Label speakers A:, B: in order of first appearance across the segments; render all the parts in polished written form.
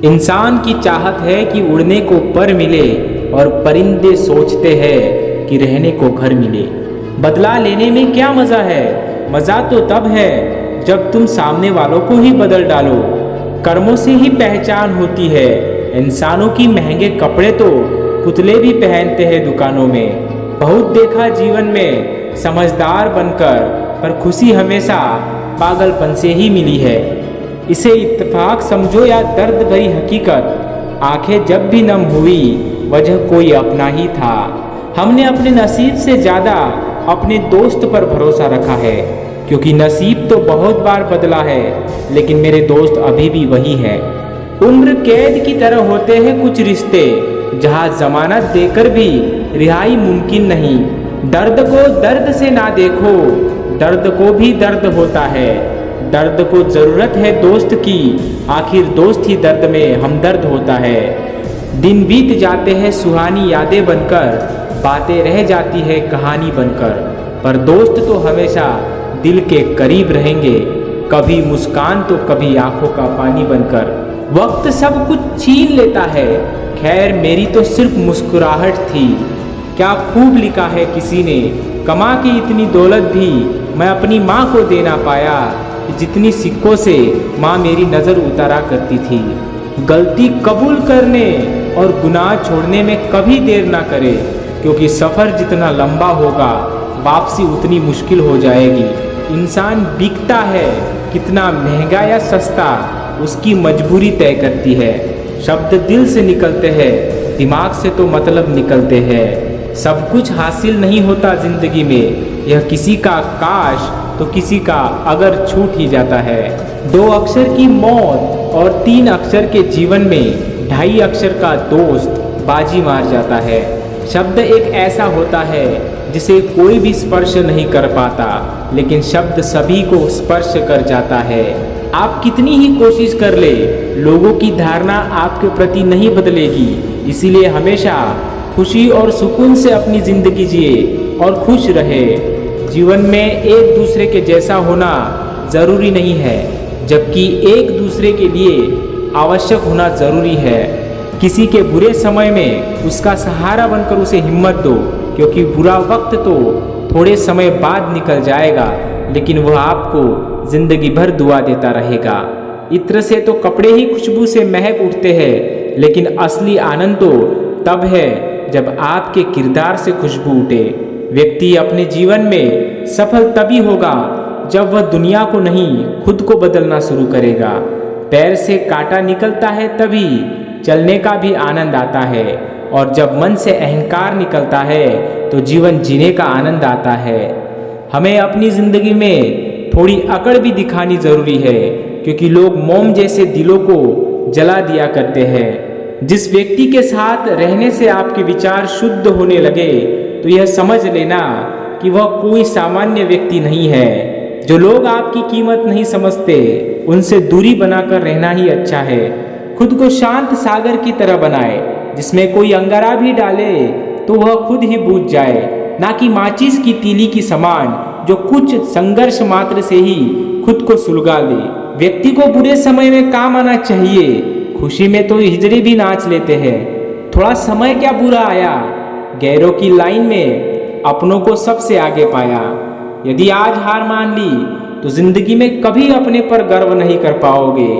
A: इंसान की चाहत है कि उड़ने को पर मिले और परिंदे सोचते हैं कि रहने को घर मिले। बदला लेने में क्या मज़ा है? मज़ा तो तब है जब तुम सामने वालों को ही बदल डालो। कर्मों से ही पहचान होती है। इंसानों की महंगे कपड़े तो पुतले भी पहनते हैं दुकानों में। बहुत देखा जीवन में समझदार बनकर, पर खुशी हमेशा पागलपन से ही मिली है। इसे इत्तेफाक समझो या दर्द भरी हकीकत, आंखें जब भी नम हुई वजह कोई अपना ही था। हमने अपने नसीब से ज़्यादा अपने दोस्त पर भरोसा रखा है, क्योंकि नसीब तो बहुत बार बदला है, लेकिन मेरे दोस्त अभी भी वही है। उम्र कैद की तरह होते हैं कुछ रिश्ते, जहाँ जमानत देकर भी रिहाई मुमकिन नहीं। दर्द को दर्द से ना देखो, दर्द को भी दर्द होता है। दर्द को ज़रूरत है दोस्त की, आखिर दोस्त ही दर्द में हमदर्द होता है। दिन बीत जाते हैं सुहानी यादें बनकर, बातें रह जाती है कहानी बनकर, पर दोस्त तो हमेशा दिल के करीब रहेंगे, कभी मुस्कान तो कभी आंखों का पानी बनकर। वक्त सब कुछ छीन लेता है, खैर मेरी तो सिर्फ मुस्कुराहट थी। क्या खूब लिखा है किसी ने, कमा के इतनी दौलत भी मैं अपनी माँ को दे ना पाया, कि जितनी सिक्कों से माँ मेरी नज़र उतारा करती थी। गलती कबूल करने और गुनाह छोड़ने में कभी देर ना करे, क्योंकि सफ़र जितना लंबा होगा वापसी उतनी मुश्किल हो जाएगी। इंसान बिकता है कितना महंगा या सस्ता, उसकी मजबूरी तय करती है। शब्द दिल से निकलते हैं, दिमाग से तो मतलब निकलते हैं। सब कुछ हासिल नहीं होता जिंदगी में, यह किसी का काश तो किसी का अगर छूट ही जाता है। 2 अक्षर की मौत और 3 अक्षर के जीवन में 2.5 अक्षर का दोस्त बाजी मार जाता है। शब्द एक ऐसा होता है जिसे कोई भी स्पर्श नहीं कर पाता, लेकिन शब्द सभी को स्पर्श कर जाता है। आप कितनी ही कोशिश कर ले, लोगों की धारणा आपके प्रति नहीं बदलेगी। इसीलिए हमेशा खुशी और सुकून से अपनी ज़िंदगी जिए और खुश रहे। जीवन में एक दूसरे के जैसा होना ज़रूरी नहीं है, जबकि एक दूसरे के लिए आवश्यक होना ज़रूरी है। किसी के बुरे समय में उसका सहारा बनकर उसे हिम्मत दो, क्योंकि बुरा वक्त तो थोड़े समय बाद निकल जाएगा, लेकिन वह आपको ज़िंदगी भर दुआ देता रहेगा। इत्र से तो कपड़े ही खुशबू से महक उठते हैं, लेकिन असली आनंद तो तब है जब आपके किरदार से खुशबू उठे। व्यक्ति अपने जीवन में सफल तभी होगा जब वह दुनिया को नहीं खुद को बदलना शुरू करेगा। पैर से कांटा निकलता है तभी चलने का भी आनंद आता है, और जब मन से अहंकार निकलता है तो जीवन जीने का आनंद आता है। हमें अपनी ज़िंदगी में थोड़ी अकड़ भी दिखानी ज़रूरी है, क्योंकि लोग मोम जैसे दिलों को जला दिया करते हैं। जिस व्यक्ति के साथ रहने से आपके विचार शुद्ध होने लगे, तो यह समझ लेना कि वह कोई सामान्य व्यक्ति नहीं है। जो लोग आपकी कीमत नहीं समझते, उनसे दूरी बनाकर रहना ही अच्छा है। खुद को शांत सागर की तरह बनाए, जिसमें कोई अंगारा भी डाले तो वह खुद ही बुझ जाए, ना कि माचिस की तीली की समान जो कुछ संघर्ष मात्र से ही खुद को सुलगा ले। व्यक्ति को बुरे समय में काम आना चाहिए, खुशी में तो हिजड़े भी नाच लेते हैं। थोड़ा समय क्या बुरा आया, गैरों की लाइन में अपनों को सबसे आगे पाया। यदि आज हार मान ली तो जिंदगी में कभी अपने पर गर्व नहीं कर पाओगे।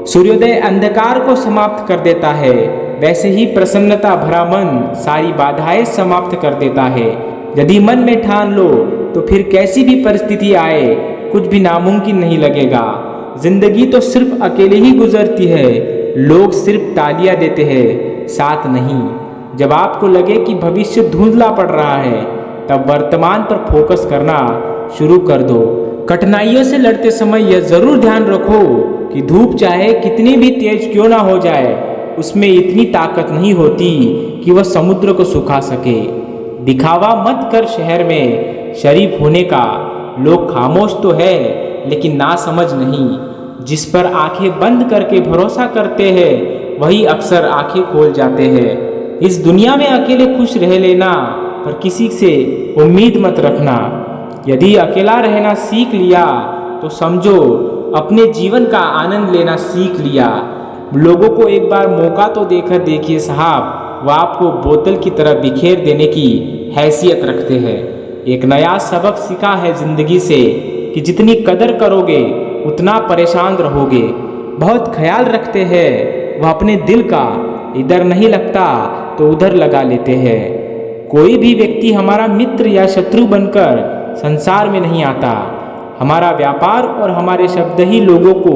A: सूर्योदय अंधकार को समाप्त कर देता है, वैसे ही प्रसन्नता भरा मन सारी बाधाएं समाप्त कर देता है। यदि मन में ठान लो तो फिर कैसी भी परिस्थिति आए कुछ भी नामुमकिन नहीं लगेगा। जिंदगी तो सिर्फ अकेले ही गुजरती है, लोग सिर्फ तालियां देते हैं, साथ नहीं। जब आपको लगे कि भविष्य धुंधला पड़ रहा है, तब वर्तमान पर फोकस करना शुरू कर दो। कठिनाइयों से लड़ते समय यह ज़रूर ध्यान रखो कि धूप चाहे कितनी भी तेज क्यों ना हो जाए, उसमें इतनी ताकत नहीं होती कि वह समुद्र को सुखा सके। दिखावा मत कर शहर में शरीफ होने का, लोग खामोश तो है लेकिन ना समझ नहीं। जिस पर आंखें बंद करके भरोसा करते हैं, वही अक्सर आंखें खोल जाते हैं। इस दुनिया में अकेले खुश रह लेना, पर किसी से उम्मीद मत रखना। यदि अकेला रहना सीख लिया तो समझो अपने जीवन का आनंद लेना सीख लिया। लोगों को एक बार मौका तो देकर देखिए साहब, वह आपको बोतल की तरह बिखेर देने की हैसियत रखते हैं। एक नया सबक सीखा है जिंदगी से कि जितनी कदर करोगे उतना परेशान रहोगे। बहुत ख्याल रखते हैं वह अपने दिल का, इधर नहीं लगता तो उधर लगा लेते हैं। कोई भी व्यक्ति हमारा मित्र या शत्रु बनकर संसार में नहीं आता। हमारा व्यापार और हमारे शब्द ही लोगों को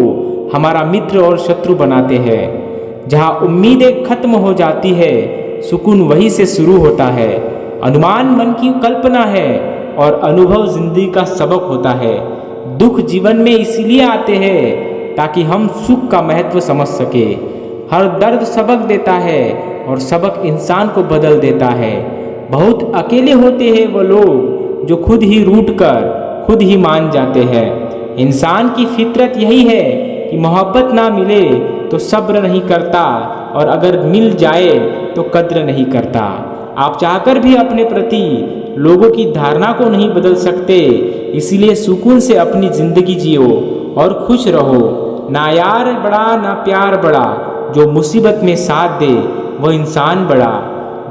A: हमारा मित्र और शत्रु बनाते हैं। जहाँ उम्मीदें खत्म हो जाती है, सुकून वहीं से शुरू होता है। अनुमान मन की कल्पना है और अनुभव जिंदगी का सबक होता है। दुख जीवन में इसलिए आते हैं ताकि हम सुख का महत्व समझ सके। हर दर्द सबक देता है और सबक इंसान को बदल देता है। बहुत अकेले होते हैं वो लोग जो खुद ही रूठ कर खुद ही मान जाते हैं। इंसान की फितरत यही है कि मोहब्बत ना मिले तो सब्र नहीं करता और अगर मिल जाए तो कद्र नहीं करता। आप चाहकर भी अपने प्रति लोगों की धारणा को नहीं बदल सकते, इसीलिए सुकून से अपनी जिंदगी जियो और खुश रहो। ना यार बड़ा ना प्यार बड़ा, जो मुसीबत में साथ दे वो इंसान बड़ा।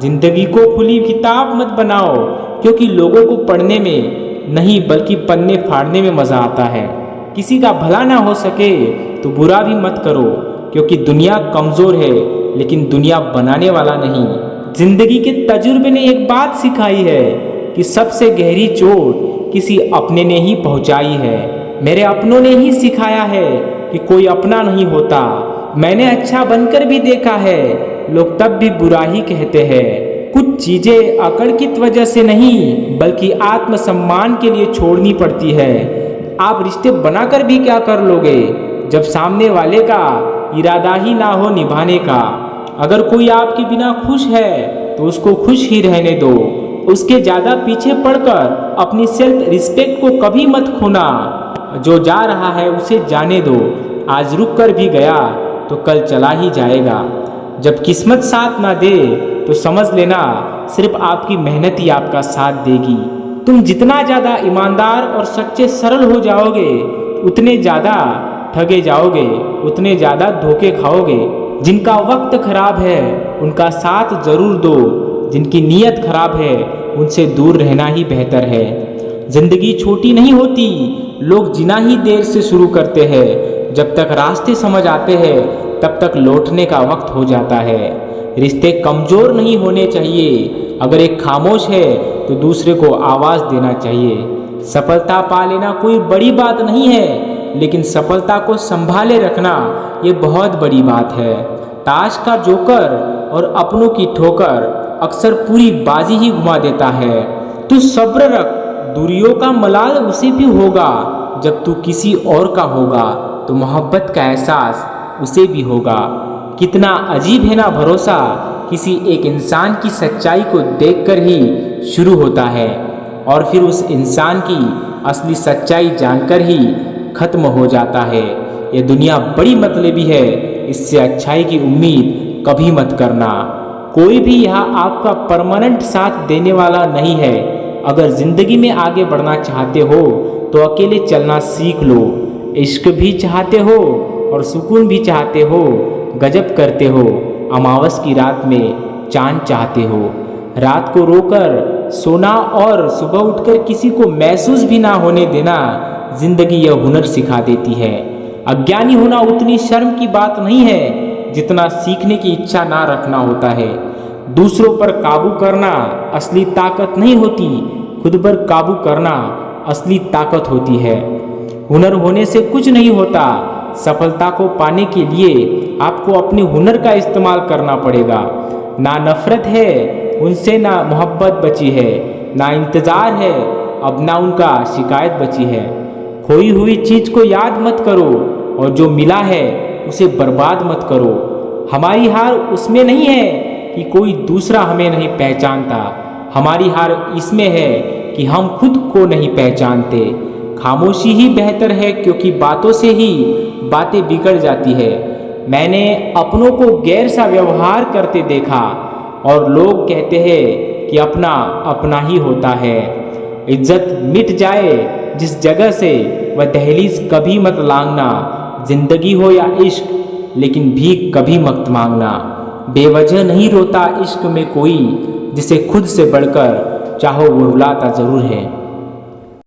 A: जिंदगी को खुली किताब मत बनाओ, क्योंकि लोगों को पढ़ने में नहीं बल्कि पन्ने फाड़ने में मजा आता है। किसी का भला ना हो सके तो बुरा भी मत करो, क्योंकि दुनिया कमजोर है लेकिन दुनिया बनाने वाला नहीं। जिंदगी के तजुर्बे ने एक बात सिखाई है कि सबसे गहरी चोट किसी अपने ने ही पहुंचाई है। मेरे अपनों ने ही सिखाया है कि कोई अपना नहीं होता। मैंने अच्छा बनकर भी देखा है, लोग तब भी बुरा ही कहते हैं। कुछ चीजें अकड़ की वजह से नहीं बल्कि आत्मसम्मान के लिए छोड़नी पड़ती है। आप रिश्ते बनाकर भी क्या कर लोगे जब सामने वाले का इरादा ही ना हो निभाने का। अगर कोई आपके बिना खुश है तो उसको खुश ही रहने दो। उसके ज्यादा पीछे पड़कर अपनी सेल्फ रिस्पेक्ट को कभी मत खोना। जो जा रहा है उसे जाने दो। आज रुक कर भी गया तो कल चला ही जाएगा। जब किस्मत साथ ना दे तो समझ लेना सिर्फ आपकी मेहनत ही आपका साथ देगी। तुम जितना ज़्यादा ईमानदार और सच्चे सरल हो जाओगे उतने ज़्यादा ठगे जाओगे, उतने ज़्यादा धोखे खाओगे। जिनका वक्त खराब है उनका साथ जरूर दो, जिनकी नीयत खराब है उनसे दूर रहना ही बेहतर है। जिंदगी छोटी नहीं होती, लोग जीना ही देर से शुरू करते हैं। जब तक रास्ते समझ आते हैं तब तक लौटने का वक्त हो जाता है। रिश्ते कमज़ोर नहीं होने चाहिए। अगर एक खामोश है तो दूसरे को आवाज़ देना चाहिए। सफलता पा लेना कोई बड़ी बात नहीं है, लेकिन सफलता को संभाले रखना ये बहुत बड़ी बात है। ताश का जोकर और अपनों की ठोकर अक्सर पूरी बाजी ही घुमा देता है। तू सब्र रख, दूरियों का मलाल उसे भी होगा। जब तू किसी और का होगा तो मोहब्बत का एहसास उसे भी होगा। कितना अजीब है ना भरोसा, किसी एक इंसान की सच्चाई को देखकर ही शुरू होता है और फिर उस इंसान की असली सच्चाई जानकर ही खत्म हो जाता है। ये दुनिया बड़ी मतलबी है, इससे अच्छाई की उम्मीद कभी मत करना। कोई भी यहाँ आपका परमानेंट साथ देने वाला नहीं है। अगर जिंदगी में आगे बढ़ना चाहते हो तो अकेले चलना सीख लो। इश्क भी चाहते हो और सुकून भी चाहते हो, गजब करते हो। अमावस की रात में चांद चाहते हो। रात को रोकर सोना और सुबह उठकर किसी को महसूस भी ना होने देना जिंदगी यह हुनर सिखा देती है। अज्ञानी होना उतनी शर्म की बात नहीं है जितना सीखने की इच्छा ना रखना होता है। दूसरों पर काबू करना असली ताकत नहीं होती, खुद पर काबू करना असली ताकत होती है। हुनर होने से कुछ नहीं होता। सफलता को पाने के लिए आपको अपने हुनर का इस्तेमाल करना पड़ेगा। ना नफरत है उनसे, ना मोहब्बत बची है, ना इंतज़ार है अब, ना उनका शिकायत बची है। खोई हुई चीज़ को याद मत करो और जो मिला है उसे बर्बाद मत करो। हमारी हार उसमें नहीं है कि कोई दूसरा हमें नहीं पहचानता, हमारी हार इसमें है कि हम खुद को नहीं पहचानते। खामोशी ही बेहतर है, क्योंकि बातों से ही बातें बिगड़ जाती है। मैंने अपनों को गैर सा व्यवहार करते देखा और लोग कहते हैं कि अपना अपना ही होता है। इज्जत मिट जाए जिस जगह से वह दहलीज कभी मत लांघना। जिंदगी हो या इश्क, लेकिन भीख कभी मत मांगना। बेवजह नहीं रोता इश्क में कोई, जिसे खुद से बढ़कर चाहो वो रुलाता ज़रूर है।